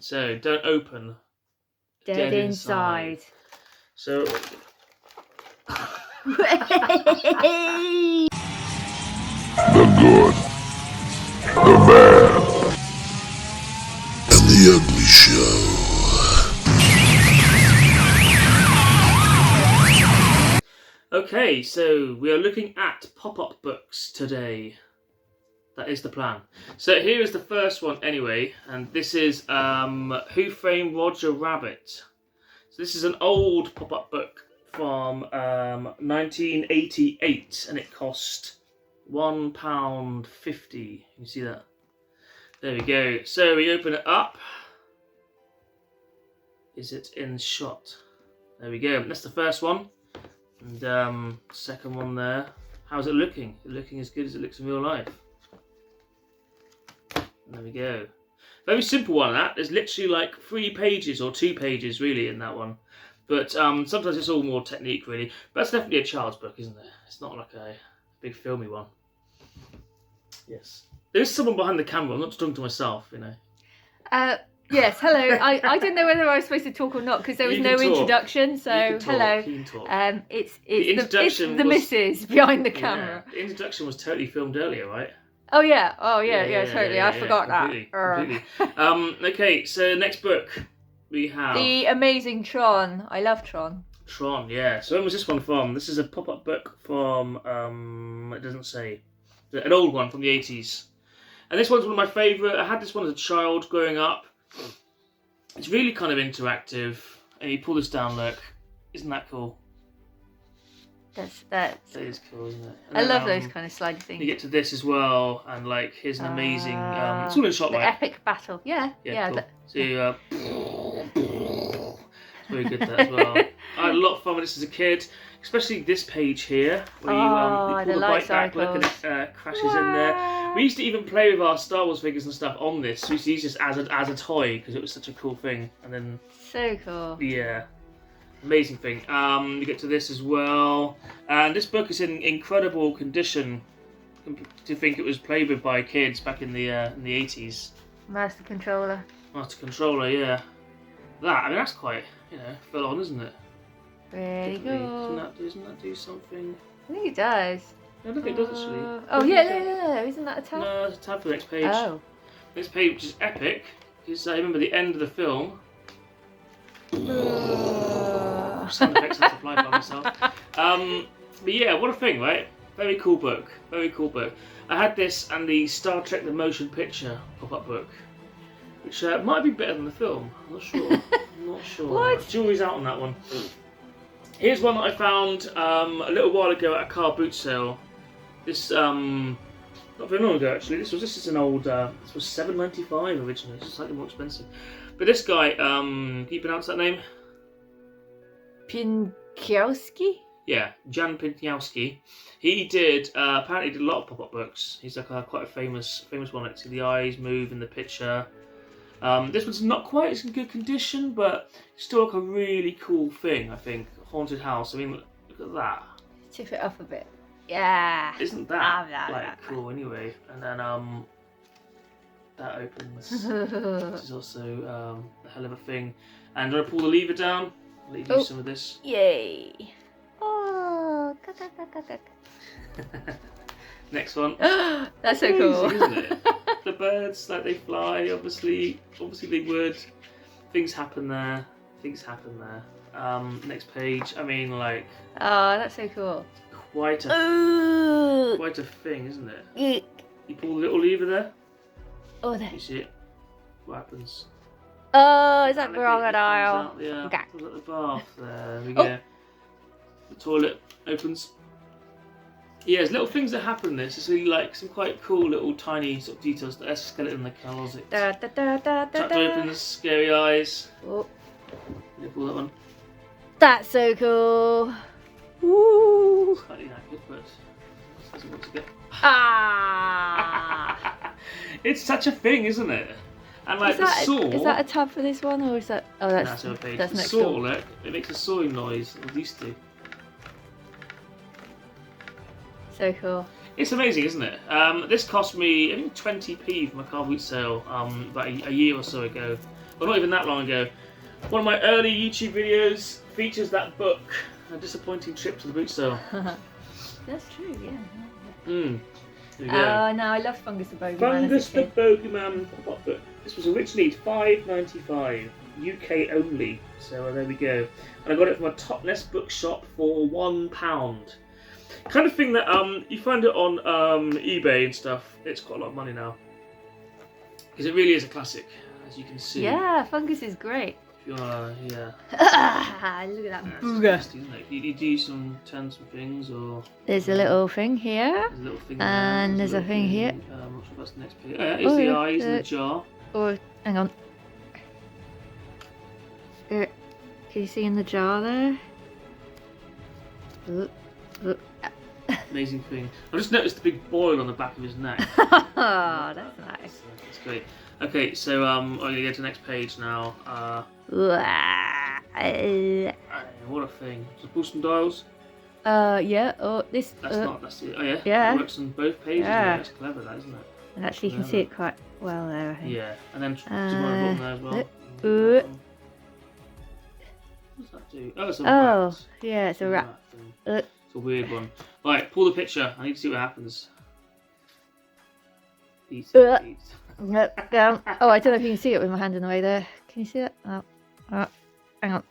So don't open. Dead inside. So. The good, the bad, and the ugly show. Okay, so we are looking at pop-up books today. That is the plan. So here is the first one anyway, and this is Who Framed Roger Rabbit. So this is an old pop-up book from 1988, and it cost £1.50. You can see that. There we go. So we open it up. Is it in shot? There we go. That's the first one. And second one there. How's it looking? Is it looking as good as it looks in real life? There we go. Very simple one, that. There's literally like 3 pages or 2 pages really in that one. But sometimes it's all more technique really. But that's definitely a child's book, isn't it? It's not like a big filmy one. Yes. There is someone behind the camera. I'm not talking to myself, you know. Yes, hello. I didn't know whether I was supposed to talk or not because there was no introduction. So hello. It's the missus behind the camera. The introduction was totally filmed earlier, right? Oh yeah, totally. I forgot Completely. Okay, so next book we have The Amazing Tron. I love Tron. Tron, yeah. So when was this one from? This is a pop-up book from it doesn't say. An old one from the 80s. And this one's one of my favourite. I had this one as a child growing up. It's really kind of interactive. And you pull this down, look. Isn't that cool? That is cool, isn't it? I love those kind of slidey things. You get to this as well, and like here's an amazing. It's all in shot. The epic battle. Yeah. Cool. So it's very good that as well. I had a lot of fun with this as a kid, especially this page here where you pull the bike back, look, and it crashes in there. We used to even play with our Star Wars figures and stuff on this. We used to use this as a toy because it was such a cool thing. And then so cool. Yeah. Amazing thing. You get to this as well, and this book is in incredible condition. To think it was played with by kids back in the 80s. Master Controller, yeah. That's quite full on, isn't it? Very cool. Doesn't that do something? I think it does. I don't think it does actually. Oh yeah. Isn't that a tab? No, it's a tab for the next page. Oh. Next page, which is epic, because I remember the end of the film. Sound effects I supplied by myself. But yeah, what a thing, right? Very cool book. I had this and the Star Trek The Motion Picture pop-up book, which might be better than the film. I'm not sure. What? Jury's out on that one. Here's one that I found a little while ago at a car boot sale. This not very long ago actually. This is an old. This was $7.95 originally. It's slightly more expensive. But this guy, can you pronounce that name? Pinkiowski? Yeah, Jan Pinkiowski. He did apparently did a lot of pop-up books. He's like quite a famous one. Like, see the eyes move in the picture. This one's not quite as in good condition, but still like a really cool thing. I think haunted house. I mean, look at that. Tip it up a bit. Yeah. Isn't that cool? Anyway, and then that opens. This is also a hell of a thing. And do I pull the lever down? I'll let you do some of this. Yay! Oh, Next one. That's so cool, isn't it? The birds, like they fly. Obviously they would. Things happen there. Next page. I mean, like. Oh, that's so cool. Quite a thing, isn't it? You pull the little lever there. Oh, there. You see it? What happens? Oh, is that crocodile? Yeah, okay. At the bath. There we go. The toilet opens. Yeah, there's little things that happen in this. It's really like some quite cool little tiny sort of details. There's a skeleton in the closet. Chapter opens, scary eyes. Oh. You pull that one. That's so cool. Woo! Slightly knackered, but doesn't want to get. Ah! It's such a thing, isn't it? And like the saw. Is that a tab for this one, or is that? Oh, that's a page. That's the next saw, door. look, it makes a sawing noise. At least do. So cool. It's amazing, isn't it? This cost me, I think, 20p from a car boot sale about a year or so ago. well, not even that long ago. One of my early YouTube videos features that book, A Disappointing Trip to the Boot Sale. That's true, yeah. There we go. Oh no, I love Fungus the Bogeyman. Fungus the Bogeyman pop-up book. This was originally $5.95, UK only. So there we go. And I got it from a Totnes bookshop for £1. Kind of thing that you find it on eBay and stuff. It's got a lot of money now because it really is a classic, as you can see. Yeah, Fungus is great. If you wanna, yeah. Look at that It's booger. nasty, isn't it? You do turn some things, or There's a little thing here. there's a little thing And there. there's a thing here. I'm not sure if that's the next page. Oh, yeah, it's the eyes in the jar. Or hang on. Can you see in the jar there? Amazing thing. I just noticed the big boil on the back of his neck. Oh, that's nice. That's great. Okay, so I'm going to go to the next page now. What a thing. So pull some dials. Yeah. Oh, this. That's it. Oh yeah. Yeah. It works on both pages. Yeah. That's clever, that isn't it? And actually, you can see it quite well there, I think. Yeah. And then just one button there as well. What does that do? Oh, it's a rat. Yeah, it's a rat. Thing. It's a weird one. Right, pull the picture. I need to see what happens. Eat. Oh, I don't know if you can see it with my hand in the way there. Can you see it? Oh, hang on.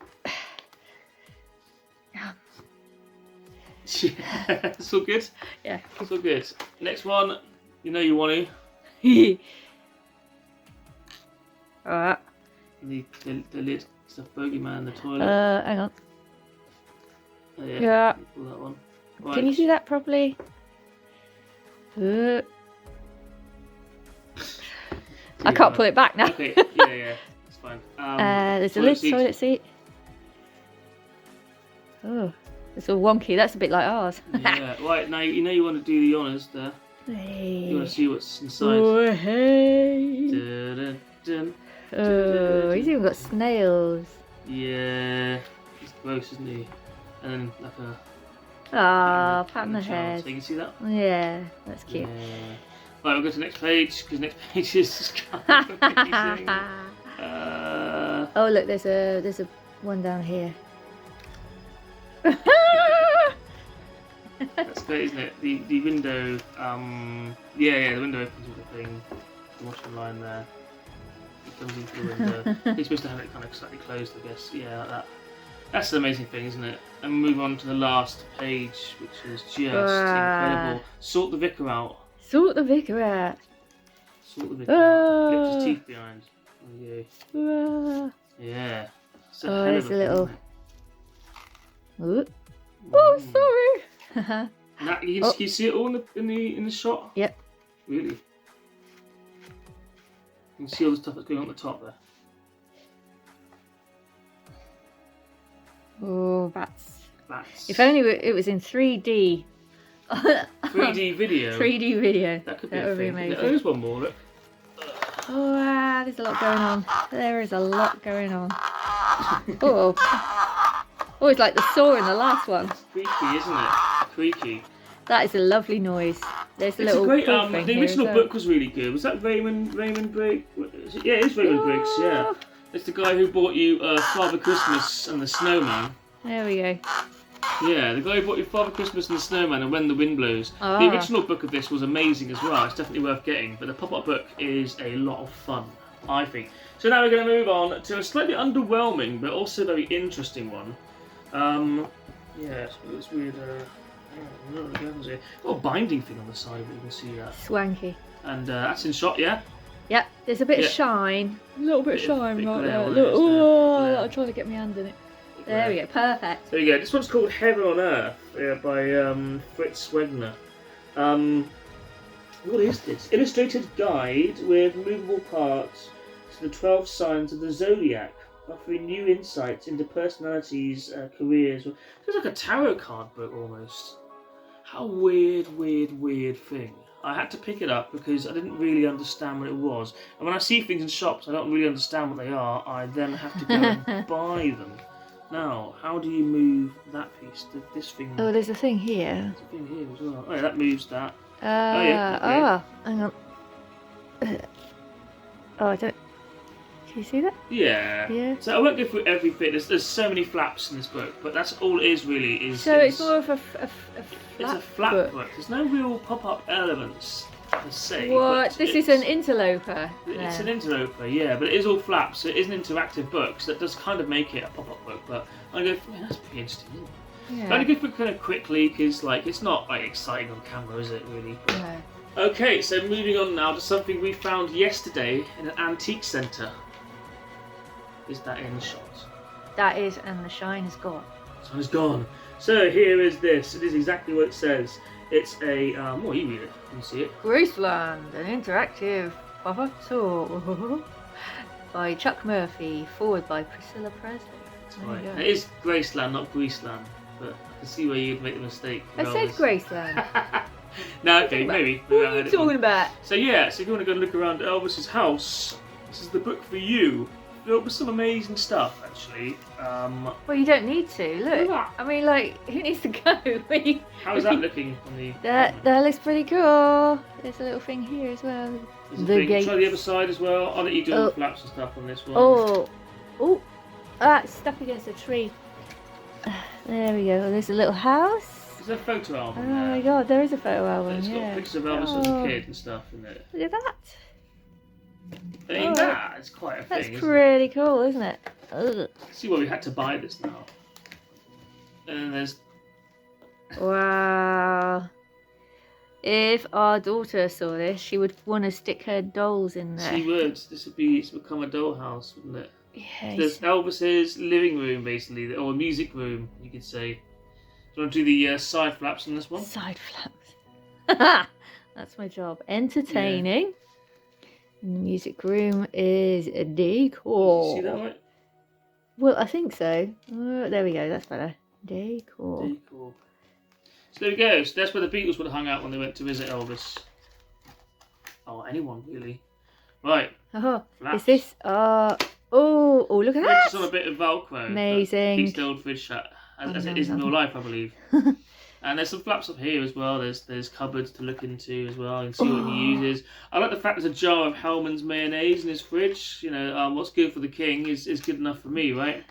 Yeah, it's all good. Yeah. It's all good. Next one. You know you want to. Alright. The lid. It's the bogeyman in the toilet. Hang on. Oh, yeah. Yeah. Pull that one. Right. Can you see that properly? I can't pull it back now. Okay. Yeah. It's fine. There's a lid toilet seat. Oh, it's all wonky. That's a bit like ours. Yeah. Right. Now you know you want to do the honours there. Hey. You want to see what's inside. Oh, hey. Dun, dun, Oh, he's even got snails. Yeah. He's gross, isn't he? And then like a. Ah, pat on the head. So you can see that? Yeah, that's cute. Yeah. Right, we'll go to the next page because next page is kind of amazing. Oh look, there's a one down here. That's great, isn't it? The window, the window opens with a thing. The washing line there. It comes into the window. You're supposed to have it kind of slightly closed, I guess. Yeah, like that. That's the amazing thing, isn't it? And we move on to the last page, which is just incredible. Sort the vicar out. Sort the vicar out. Sort the vicar out. Lift his teeth behind. There you go. Yeah. It's a hell of there's a thing, little. isn't it? Oh, sorry. Now, you see it all in the shot? Yep. Really? You can see all the stuff that's going on at the top there. Oh, bats. Bats. If only it was in 3D. 3D video. 3D video. That could be That a would be thing. amazing. There's one more, look. Oh, wow, there's a lot going on. There is a lot going on. Oh. Oh, it's like the saw in the last one. Creaky, isn't it? Creaky. That is a lovely noise. There's a It's little a great. pull thing The here original as well. book was really good. Was that Raymond Briggs? Yeah, it is Raymond Briggs. Yeah, it's the guy who bought you Father Christmas and the Snowman. There we go. Yeah, the guy who bought you Father Christmas and the Snowman and When the Wind Blows. Ah. The original book of this was amazing as well. It's definitely worth getting. But the pop-up book is a lot of fun, I think. So now we're going to move on to a slightly underwhelming but also very interesting one. Yeah, it's weird. Got a binding thing on the side, but you can see that. Swanky. And that's in shot, yeah? Yep, there's a bit of shine. A little bit of shine bit right glare there. on Look, it, isn't there? oh, Glare. I'm trying to get my hand in it. There we go, perfect. There you go. This one's called Heaven on Earth by Fritz Wegner. What is this? Illustrated guide with movable parts to the 12 signs of the zodiac, offering new insights into personalities' careers. It's like a tarot card book almost. How weird thing. I had to pick it up because I didn't really understand what it was. And when I see things in shops, I don't really understand what they are. I then have to go and buy them. Now, how do you move that piece? This thing. Oh, there's a thing here. There's a thing here as well. Oh yeah, that moves that. Hang on. Oh, I don't. Do you see that? Yeah. Yeah. So I won't go through everything. There's so many flaps in this book, but that's all it is really. So it's more of a flat It's a flat book. There's no real pop-up elements per se. What? This is an interloper. It's an interloper, yeah, but it is all flaps. So it is an interactive book, so that does kind of make it a pop-up book. But I go, man, that's pretty interesting, isn't it? Yeah. But I go through kind of quickly because like it's not like exciting on camera, is it really? No. Okay, so moving on now to something we found yesterday in an antique centre. Is that in the shot? That is, and the shine is gone. The sun is gone. So here is this. It is exactly what it says. It's a well, you read it. You see it. Graceland, an interactive pop-up tour by Chuck Murphy, forward by Priscilla Presley. Right. It is Graceland, not Greaseland, but I can see where you'd make the mistake. I said Graceland. No, okay, maybe. What are you talking about? So yeah, so if you want to go look around Elvis's house, this is the book for you. Filled with some amazing stuff, actually. Well, you don't need to. Look, I mean, like, who needs to go? How is that looking on the? That looks pretty cool. There's a little thing here as well. The gate. Try the other side as well. I'll let you do all the flaps and stuff on this one. Oh, it's stuck against a tree. There we go. There's a little house. There's a photo album. Oh my god, there is a photo album. It's got pictures of Elvis as a kid and stuff in it. Look at that. I mean, that's quite a thing. That's pretty cool, isn't it? Ugh. See why we had to buy this now. And there's. Wow. If our daughter saw this, she would want to stick her dolls in there. She would. This would be. It's become a dollhouse, wouldn't it? Yes. There's Elvis's living room, basically, or a music room, you could say. Do you want to do the side flaps on this one? Side flaps. That's my job. Entertaining. Yeah. And the music room is a decor. Did you see that right? Well, I think so. There we go. That's better. Decor. So there we go. So that's where the Beatles would have hung out when they went to visit Elvis. Oh, anyone really. Right. Oh, flaps. Is this? Oh, look at that. It's on a bit of Velcro. Amazing. Keeps the old fridge shut, as it is in real life, I believe. And there's some flaps up here as well. There's cupboards to look into as well and see what he uses. I like the fact there's a jar of Hellman's mayonnaise in his fridge. You know, what's good for the king is good enough for me, right?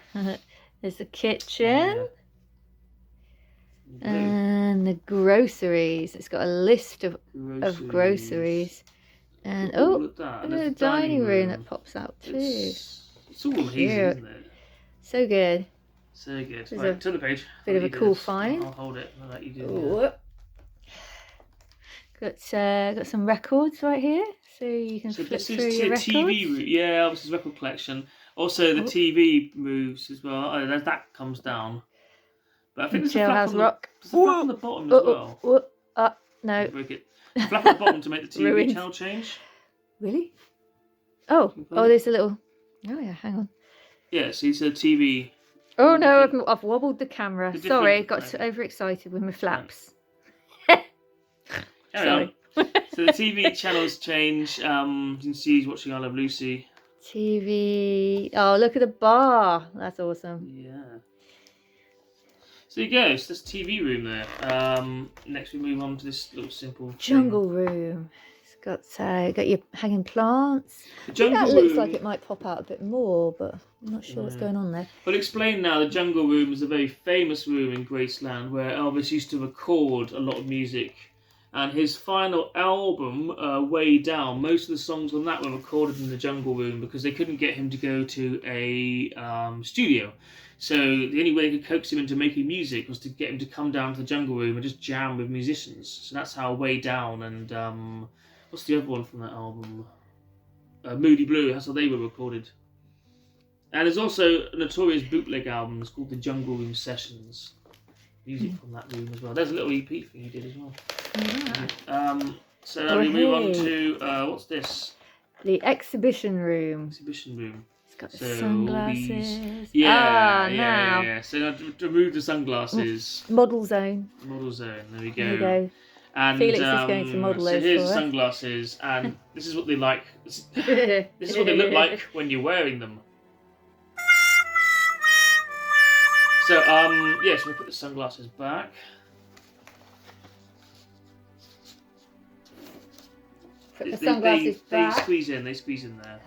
There's the kitchen. And the groceries. It's got a list of groceries. And look at that. and a dining room that pops out too. It's all amazing, isn't it? So good. So good. Right, turn the page. Bit of a cool find. I'll hold it. I'll let you do it. Got some records right here, so you can flip through your records. TV. Yeah, obviously record collection. Also the TV moves as well. Oh, that comes down. But I think there's a flap on the bottom as well. No. Break it. Flap on the bottom to make the TV channel change. Really? Oh, there's a little. Oh yeah, hang on. Yeah, see, so TV. Oh no, I've wobbled the camera. Sorry, got overexcited with my flaps. Sorry. So the TV channels change. You can see he's watching I Love Lucy. TV. Oh, look at the bar. That's awesome. Yeah. So there you go. So that's TV room there. Next we move on to this little simple jungle room. It's got your hanging plants. That looks like it might pop out a bit more, but I'm not sure what's going on there. Well, explain now. The jungle room is a very famous room in Graceland where Elvis used to record a lot of music. And his final album, Way Down, most of the songs on that were recorded in the jungle room because they couldn't get him to go to a studio. So the only way they could coax him into making music was to get him to come down to the jungle room and just jam with musicians. So that's how Way Down and what's the other one from that album? Moody Blue, that's how they were recorded. And there's also a notorious bootleg album. It's called the Jungle Room Sessions. Music from that room as well. There's a little EP thing he did as well. Yeah. So now we move on to what's this? The exhibition room. Exhibition room. It's got the sunglasses. Yeah. So now to remove the sunglasses. Model zone. Model zone. There we go. There we go. And Felix is going to model those. So here's the sunglasses, and this is what they like. This is what they look like when you're wearing them. So yes, we put the sunglasses back. Put the sunglasses back. They squeeze in there.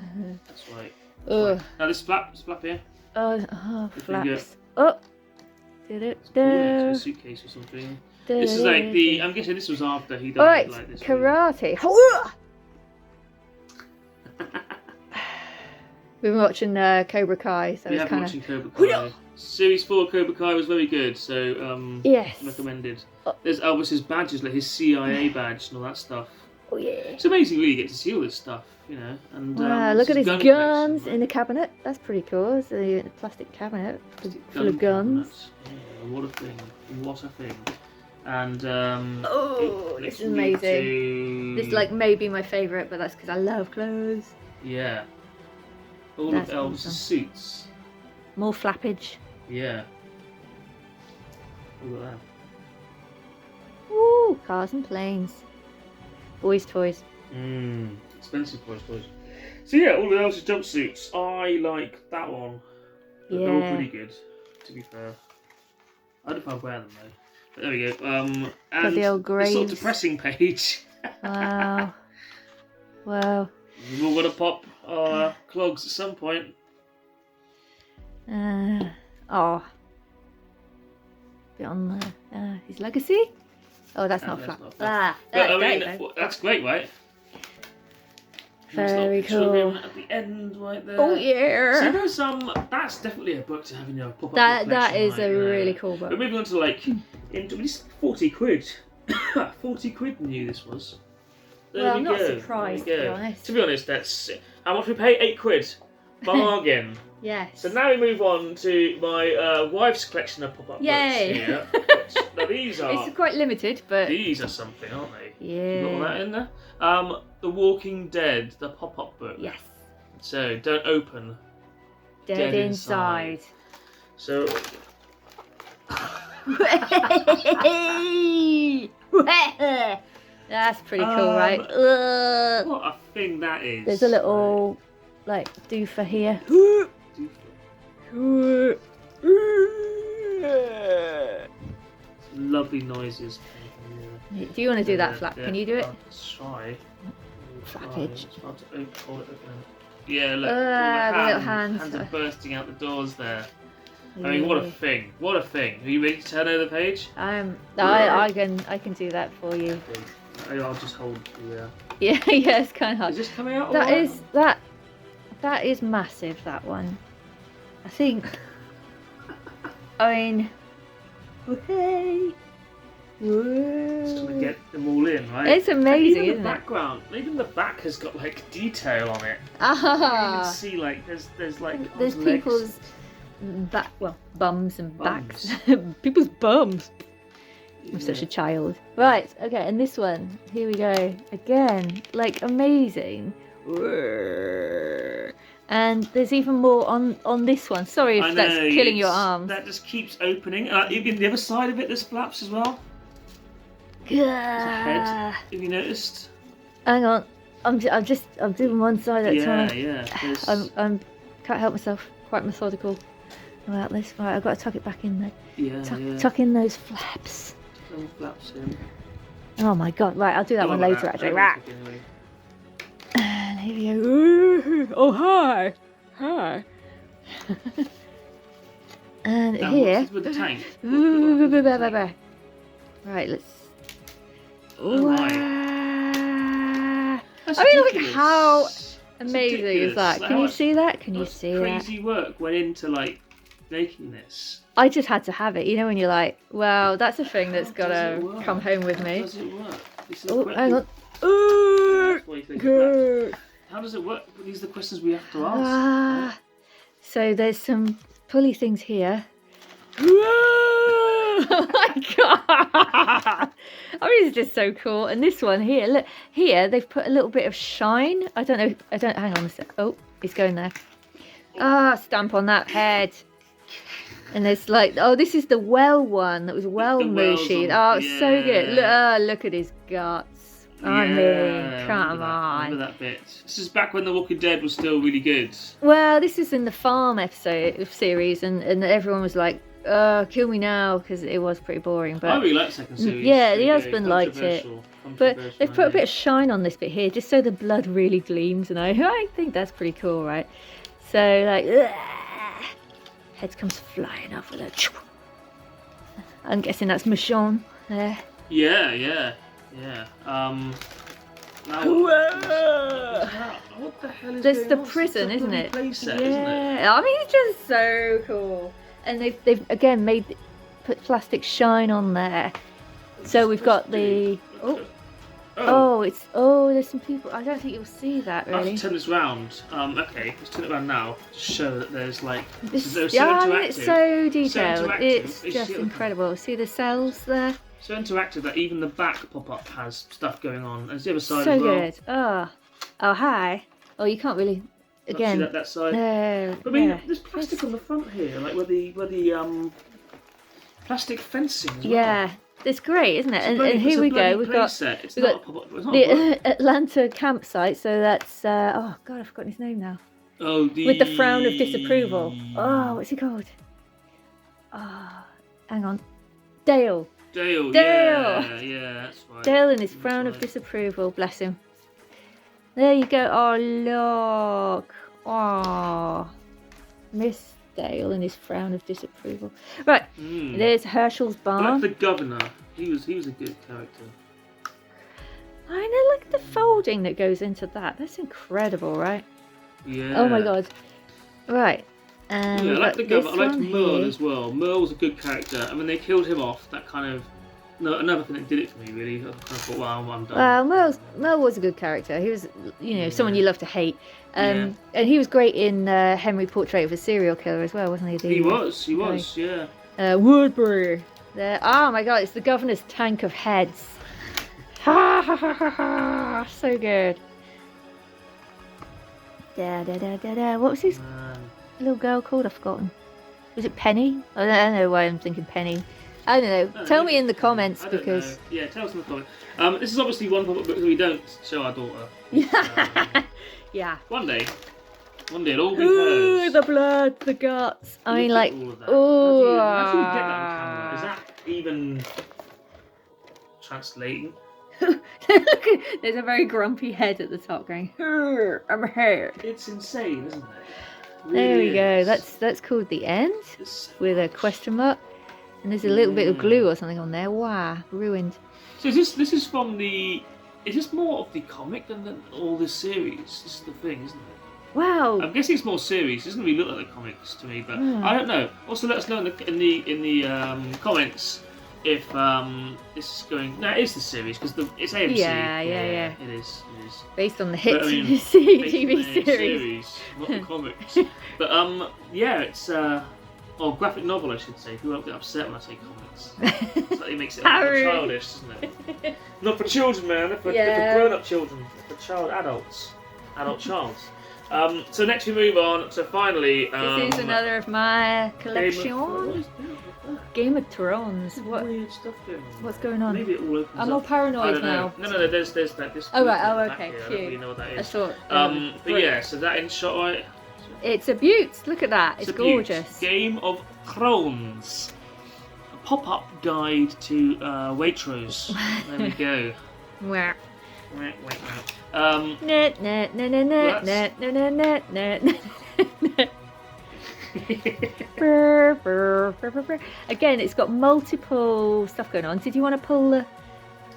That's right. Ugh. Now this flap here. Oh, If we can flaps. Oh. Did it? A suitcase or something. This is like the. I'm guessing this was after he died. Alright, like this. karate. We've been watching Cobra Kai, so We it's have been kind watching Cobra Kai. Series 4 of Cobra Kai was very good, so yes, recommended. There's Elvis's badges, like his CIA badge and all that stuff. Oh yeah. It's amazing, really, you get to see all this stuff, you know. And wow, look at his gun guns collection, in the cabinet. That's pretty cool. It's a plastic cabinet full of gun guns. cabinet. Yeah, what a thing! What a thing! And this is amazing. This like may be my favourite, but that's because I love clothes. Yeah. All That's of Elvis's awesome. suits. More flappage. Yeah. Look at that. Woo! Cars and planes. Boys' toys. Expensive toys. So yeah, all of Elvis's jumpsuits. I like that one. But they're all Yeah. pretty good, to be fair. I don't know if I'll wear them though. But there we go. And the old the sort of graves. depressing page. Wow. Wow. We've all got to pop our clogs at some point. Oh. Bit on his legacy. Oh, that's not that's flap. not flap. Ah, But there I you mean, go. that's great, right? Nice Very little picture of cool. him at the end, right there. Oh So yeah. there's that's definitely a book to have in your pop-up That collection, is right, a you know. really cool book. But moving on to like, into at least 40 quid. 40 quid new this was. There Well, we I'm not go. surprised, There we to be go. honest. To be honest, that's how much we pay. 8 quid. Bargain. Yes. So now we move on to my wife's collection of pop-up Yay. books here. Now these are It's quite limited, but these are something, aren't they? yeah. You got all that in there. The Walking Dead, the pop-up book. Yes. So don't open. Dead, Dead inside. So That's pretty cool, right? Ugh. what a thing that is. There's a little like doofer here. Lovely noises. Do you want to do that flap? Can you do it? I'll try. Flappage. It's hard to hold it open. Yeah, look. The all little hands hands. are bursting out the doors there. I mean, what a thing! What a thing! Are you ready to turn over the page? I can do that for you. Okay. I'll just hold the. Yeah, yeah, it's kind of hard. Is this coming out? That alright? is that is massive. That one, I think. I mean, hey, Just trying to get them all in, right? it's amazing, even isn't the it? background, even the back has got like detail on it. You Ah, can see like there's like there's legs. people's bums and Bums. backs. People's bums. I'm such a child. Right, okay, and this one, here we go. Again, like amazing. And there's even more on this one. Sorry if I know, that's killing your it's- arms. That just keeps opening. Even the other side of it, there's flaps as well. There's a head. Have you noticed? Hang on, I'm doing one side at a time. Yeah. There's... I'm can't help myself. Quite methodical about this. Right, I've got to tuck it back in there. Yeah. Tuck in those flaps. Little flaps in. Oh my god! Right, I'll do that one later. Actually, right. Anyway. And here we go. Oh hi. And Now, here. what's this with the tank? Right, let's. Oh my. Wow. That's I mean, look ridiculous. how It's amazing is ridiculous. that? Like, Can how you much- see that? Can how you much see that? crazy work went into like making this. I just had to have it. You know when you're like, well, that's a thing that's How got does it to work? come home with How me. does it work? This is Oh, quite- hang on. That's why you think of that. Good. How does it work? These are the questions we have to ask. Ah, so there's some pulley things here. Oh my god! I mean, it's just so cool. And this one here, look here, they've put a little bit of shine. I don't know. Hang on a sec. Oh, it's going there. Ah, stamp on that head. And there's like, oh, this is the well one that was well The wells mooshied. on- Oh, it's so good. yeah. Look at his guts. I Yeah, mean, come remember on. that bit. This is back when The Walking Dead was still really good. Well, this is in the farm episode series, and everyone was like, kill me now, because it was pretty boring. I But really like the second series. yeah, Really the good. husband liked it. Controversial. but they've put a Controversial, bit of shine on this bit here, just so the blood really gleams, and I think that's pretty cool, right? So like, head comes flying off with a. I'm guessing that's Michonne there. Yeah. Now, what the hell is There's going the on? prison, It's a isn't bloody it? Playset, Yeah, isn't it? I mean it's just so cool. And they've again put plastic shine on there. So we've got the there's some people. I don't think you'll see that I have really. to turn this round. Okay, let's turn it around now to show that there's like It's, there's it's so detailed. interactive. It's It's just so- incredible. See the cells there? so interactive that even the back pop-up has stuff going on. And it's the other side So as well. good. Oh hi. Oh, you can't really. Not Again. see that side. No. But I mean, yeah. there's plastic on the front here, like where the plastic fencing as well. Yeah, it's great, isn't it? It's a And bloody- here it's a we go. bloody We've got playset. It's we've not got a pop-up. It's not a book. the Atlanta campsite. So that's oh god, I've forgotten his name now. Oh, With the frown of disapproval. Oh, what's he called? Oh, hang on. Dale. Dale. Dale. Yeah, that's right. Dale and his That's frown of right. disapproval. Bless him. There you go. Oh look. Oh, Miss Dale and his frown of disapproval. Right. Mm. There's Herschel's I barn. like the governor. He was a good character. I know, look at the folding that goes into that. That's incredible, right? Yeah. Oh my god. Right. And Yeah, I we've like got the this governor. I liked one Merle here. as well. Merle was a good character, and when they killed him off, that kind of another thing that did it for me really. I kind of thought, well, I'm done. Well, Merle was a good character. He was, someone you love to hate. Yeah. And he was great in Henry Portrait of a Serial Killer as well, wasn't he? He was, yeah. Woodbury. There. Oh my god, it's the governor's tank of heads. Ha ha ha ha ha! So good. Da da da da da. What was his little girl called? I've forgotten. Was it Penny? I don't know why I'm thinking Penny. I don't know. Tell me in the comments I don't because. know. Yeah, tell us in the comments. This is obviously one pop-up book that we don't show our daughter. Yeah. One day it'll all be Ooh, hers. the blood, the guts. I mean, Look like, at all of that. oh. How do you get that on camera? Is that even translating? Look, there's a very grumpy head at the top going, I'm here. It's insane, isn't it? There we go. Is. That's called the end It's so with a much. question mark. And there's a little bit of Yeah. glue or something on there. Wow, ruined. So is this is from the. Is this more of the comic than all this series? This is the thing, isn't it? Wow. I'm guessing it's more series. It doesn't really look like the comics to me, but Hmm. I don't know. Also, let us know in the comments if this is going. No, it is the series because it's AMC. Yeah. It is. Based on the hit But, I mean, TV Based on the series. not the comics. But yeah, it's or graphic novel, I should say. People don't get upset when I say comics. It's like it makes it a bit Harry. childish, doesn't it? Not for children, man. They're for Yeah. grown-up children. They're for adult childs. So next we move on to finally. This is another of my collection. Thrones. Game of Thrones. What? Weird stuff going on. What's going on? Maybe it all opens I'm all up. I paranoid don't know. now. No, there's that. This Oh, right. Oh, back okay, here. I don't cute. really know what that I is. thought. But yeah, so that in shot right. It's a beaut. Look at that. It's a beaut. gorgeous. Game of Thrones. A pop-up guide to Waitrose. There we go. Wah. Net. Net, net, net, net, net, net, net, net, net, net. Brr, brr, brr, brr, brr. Again, it's got multiple stuff going on. Did you want to pull the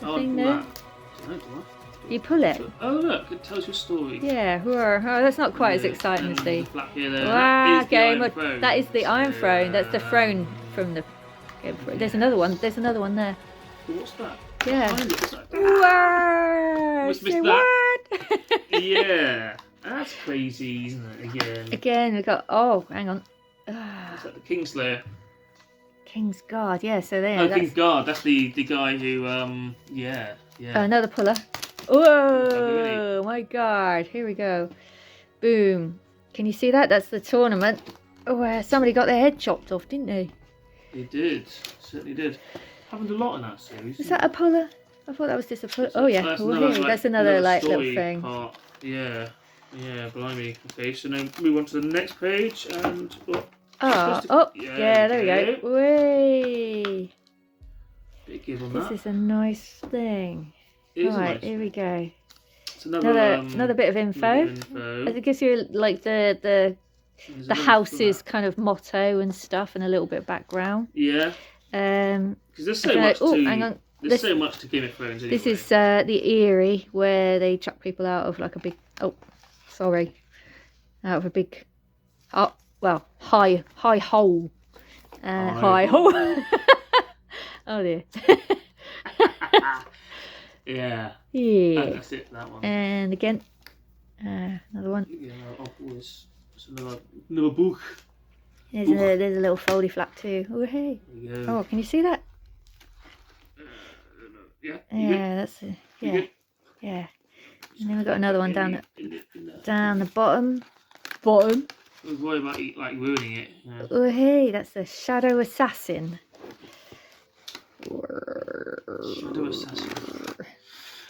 Oh, thing pull there? that. No, do I? You pull it. Oh look, it tells your story. Yeah, hurrah. Oh, that's not quite as exciting as the. flap here there. Wow, That is the Game Iron of. Throne. That is the Iron Throne. That's the Yeah. throne from the. There's another one. There's another one there. What's that? Yeah. Behind it, what's that? Wow. Almost missed Say that. what? Yeah, that's crazy, isn't it? Again. Again, we've got. Oh, hang on. Ah, Is that the Kingslayer? King's Guard. Yeah, so there. Oh, that's King's Guard. That's the guy who. Yeah. another puller. really? Oh my god. Here we go. Boom. Can you see that? That's the tournament. Oh, somebody got their head chopped off, didn't they? He did. Certainly did. Happened a lot in that series. Is that a puller? I thought that was just a puller. Oh yeah. That's Oh, another, here, like, that's another like little story thing. Part. Yeah, blimey. Okay, so now move on to the next page and. Oh, yeah, there we go. Way. Big give on This that. is a nice thing. It is a Right, nice here we go. It's another Another bit of info. info. It gives you like the There's a the link for house's that. kind of motto and stuff, and a little bit of background. Yeah, Um, because there's so Okay, much to. hang on. There's This- so much to Game of Thrones. Anyway. This is the Eyrie, where they chuck people out of like a big. Oh, sorry, out of a big. Oh, well, high hole. High hole. Oh dear. Yeah. Yeah. That's it. That one. And again, another one. Yeah, it's another book. There's a little foldy flap too. Oh hey. There you go. Oh, can you see that? Yeah. You good? Yeah, that's it. You Yeah, good? yeah. And then we've got another one down the. down the bottom. Bottom. I was worried about ruining it. Yeah. Oh hey, that's the Shadow Assassin. Shadow Assassin.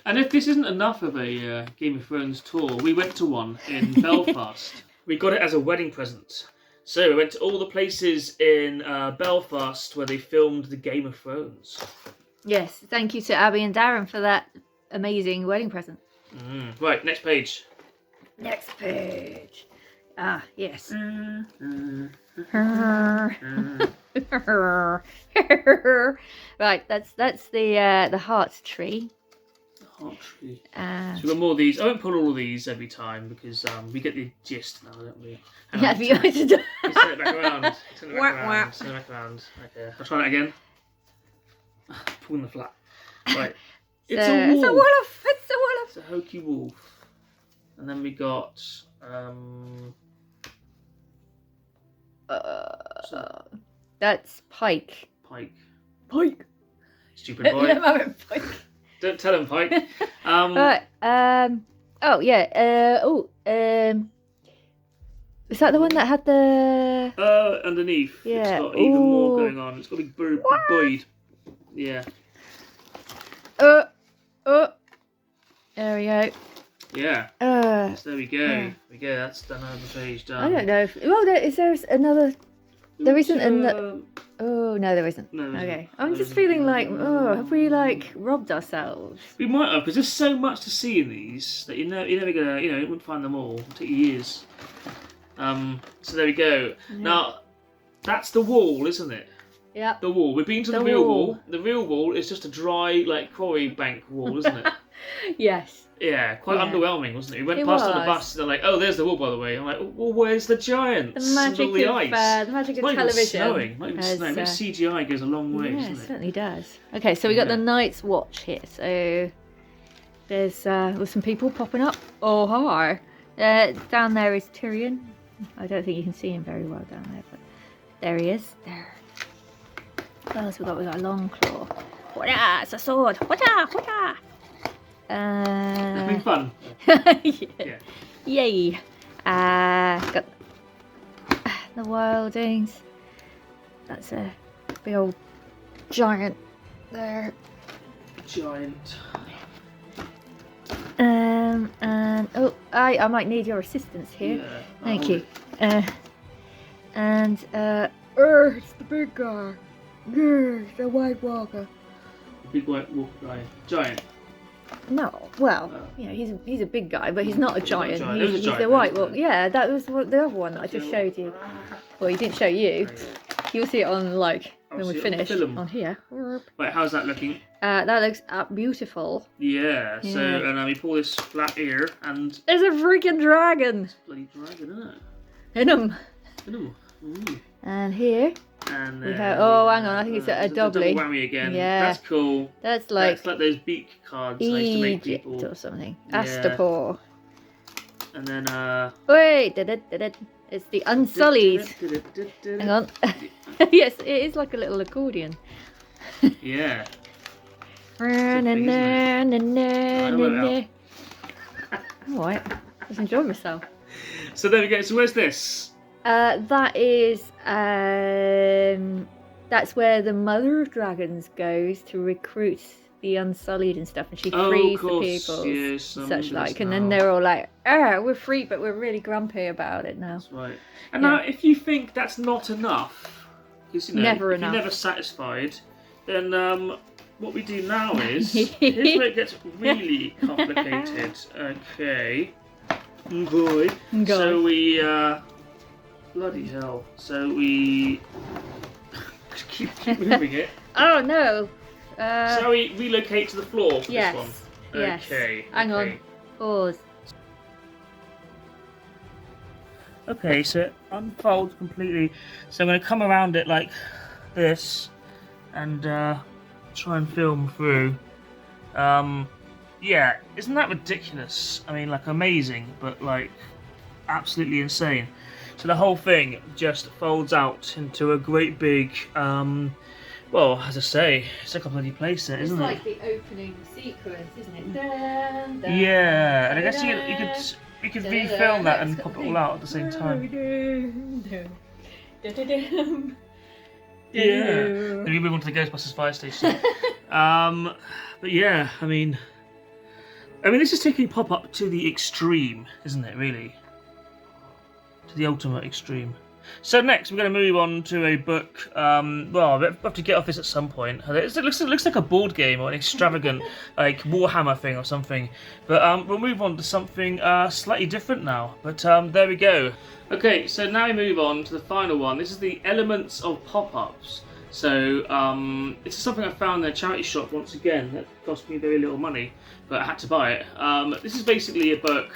And if this isn't enough of a Game of Thrones tour, we went to one in Belfast. We got it as a wedding present. So we went to all the places in Belfast where they filmed the Game of Thrones. Yes, thank you to Abby and Darren for that amazing wedding present. Right, next page. Next page. Ah, yes. Right, that's the heart tree. Heart tree. And So we've got more of these. I won't pull all of these every time because we get the gist now, don't we? Hang yeah, on. if you want to do Let's turn it back around. Turn it Wah, back wah. around. Turn it back around. Okay, I'll try that again. Pulling the flap. Right. It's a wolf. It's a wolf. It's a wolf. It's a hokey wolf. And then we got That's Pike. Pike. Pike. Stupid boy. Pike. Don't tell him, Pike. Right. Oh yeah. Is that the one that had the? Underneath. Yeah. It's got even more Ooh. going on. It's got a big buoyed. Yeah. There we go. Yeah. So there we go. yeah. There we go. That's another page done. I don't know. Is there another? There isn't another. Um, Oh no, there isn't. No, there isn't. Okay. I'm There just isn't. feeling like, have we like robbed ourselves? We might have, because there's so much to see in these that you're never gonna, you wouldn't find them all. It'll take you years. So there we go. Yeah. Now, that's the wall, isn't it? Yeah. The wall. We've been to the The real wall. wall. The real wall is just a dry, like, quarry bank wall, isn't it? Yes. Yeah, quite Yeah. underwhelming, wasn't it? We went It past on the was. bus, and they're like, "Oh, there's the wall, by the way." I'm like, "Well, where's the giants? The magic and all the of ice?" the magic It's of not even television. snowing. Not even has, snowing. Maybe CGI goes a long way, yeah, it doesn't it? certainly does. Okay, so we got Yeah. the Night's Watch here. So there's some people popping up. Oh hi! Down there is Tyrion. I don't think you can see him very well down there, but there he is. There. What else we got? We got a long claw. Wada! It's a sword. Wada! Wada! It's been fun. Yeah. Yay! Got the Wildings. That's a big old giant there. Giant. And oh, I might need your assistance here. Yeah. Thank Oh, you. It's the big guy. It's the White Walker. Big white wolf guy. Giant. No, well, Oh. you know, he's a big guy, but he's not a He's not a giant. giant. There was a He's giant the there, White wasn't Walker. Yeah, that was the other one that I just showed you. Well, he didn't show you. You'll see it on when we see it on finish film. on here. Right, how's that looking? That looks beautiful. Yeah. So, Yeah. and we pull this flap here, and There's a freaking dragon bloody dragon, isn't it? in him. Ooh. Ooh. And here And we have. Oh, hang on, I think it's a double doubly. whammy again. Yeah. That's cool. That's like That's like those beak cards I used to make Egypt people. or something. Yeah. Astapor. And then Wait, it's the Unsullied. Hang on. Yes, it is like a little accordion. Yeah. Alright, just enjoy myself. So there we go. So where's this? That is that's where the Mother of Dragons goes to recruit the Unsullied and stuff, and she frees the people, Yes, such like, and then they're all like, we're free, but we're really grumpy about it now. That's right. And Yeah. now, if you think that's not enough, because Never if enough. you're never satisfied, then what we do now is here's where it gets really complicated. Okay. Boy. Go. So we Bloody hell. So we keep moving it. Oh no. Shall we relocate to the floor for Yes. this one? Yes. Okay. Hang on. Pause. Okay, so it unfolds completely. So I'm going to come around it like this and try and film through. Yeah, isn't that ridiculous? I mean, like amazing, but like absolutely insane. So the whole thing just folds out into a great big, well, as I say, it's like a bloody playset, isn't it? It's like the opening sequence, isn't it? Dun, dun, Yeah, and I guess dun, you could refilm that and pop it all out at the same time. Yeah. Then we move on to the Ghostbusters fire station. But yeah, I mean, this is taking pop-up to the extreme, isn't it? Really, to the ultimate extreme. So next, we're going to move on to a book. Well, we have to get off this at some point. It looks like a board game or an extravagant like Warhammer thing or something. But we'll move on to something slightly different now. But there we go. Okay, so now we move on to the final one. This is the Elements of Pop-Ups. So this is something I found in a charity shop once again. That cost me very little money, but I had to buy it. This is basically a book.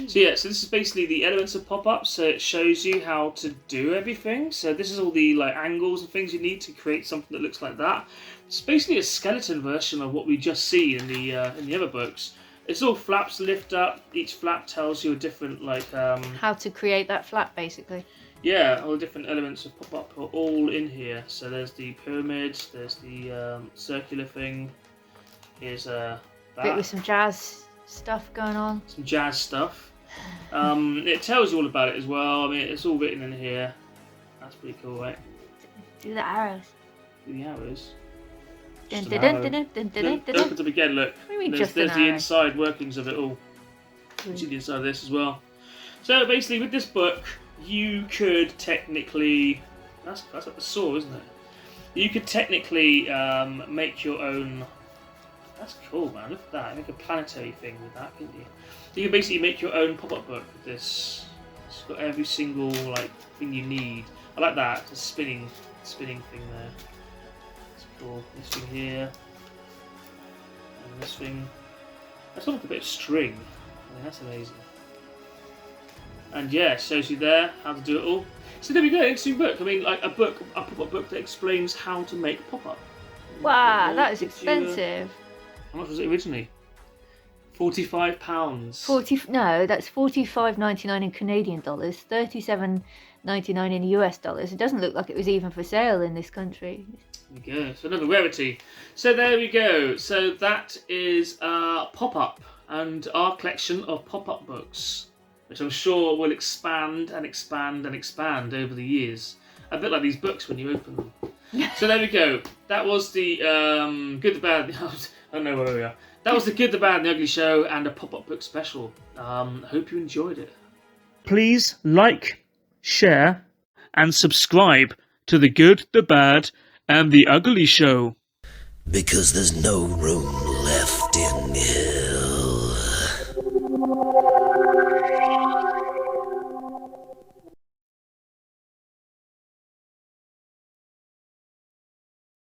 So yeah, so this is basically the Elements of Pop-Ups. So it shows you how to do everything. So this is all the like angles and things you need to create something that looks like that. It's basically a skeleton version of what we just see in the other books. It's all flaps lift up. Each flap tells you a different like how to create that flap, basically. Yeah, all the different elements of pop-up are all in here. So there's the pyramid, there's the circular thing. Here's that. Bit with some jazz stuff going on. Some jazz stuff. It tells you all about it as well. I mean, it's all written in here. That's pretty cool, right? Do the arrows. Do the arrows. Dun, Just dun, an dun, arrow. dun, dun, dun, Look, dun, opens dun. up again, look. What do you mean There's just an the arrow? inside workings of it all. You see the inside of this as well. So basically, with this book, you could technically... That's like the saw, isn't it? You could technically make your own... That's cool, man. Look at that. Make a planetary thing with that, couldn't you? You can basically make your own pop-up book with this. It's got every single like thing you need. I like that. The spinning thing there. It's cool. This thing here. And this thing. That's like a bit of string. I mean, that's amazing. And yeah, shows you there how to do it all. So there we go, interesting book. I mean, like a pop-up book that explains how to make pop-up. Wow, that is expensive. How much was it originally? £45. No, that's $45.99 in Canadian dollars, $37.99 in US dollars. It doesn't look like it was even for sale in this country. There we go. So another rarity. So there we go. So that is Pop-Up and our collection of pop-up books, which I'm sure will expand and expand and expand over the years. A bit like these books when you open them. So there we go. That was the Good, the Bad... I don't know where we are. That was the Good, the Bad and the Ugly show and a pop-up book special. I hope you enjoyed it. Please like, share and subscribe to the Good, the Bad and the Ugly show. Because there's no room left in hell.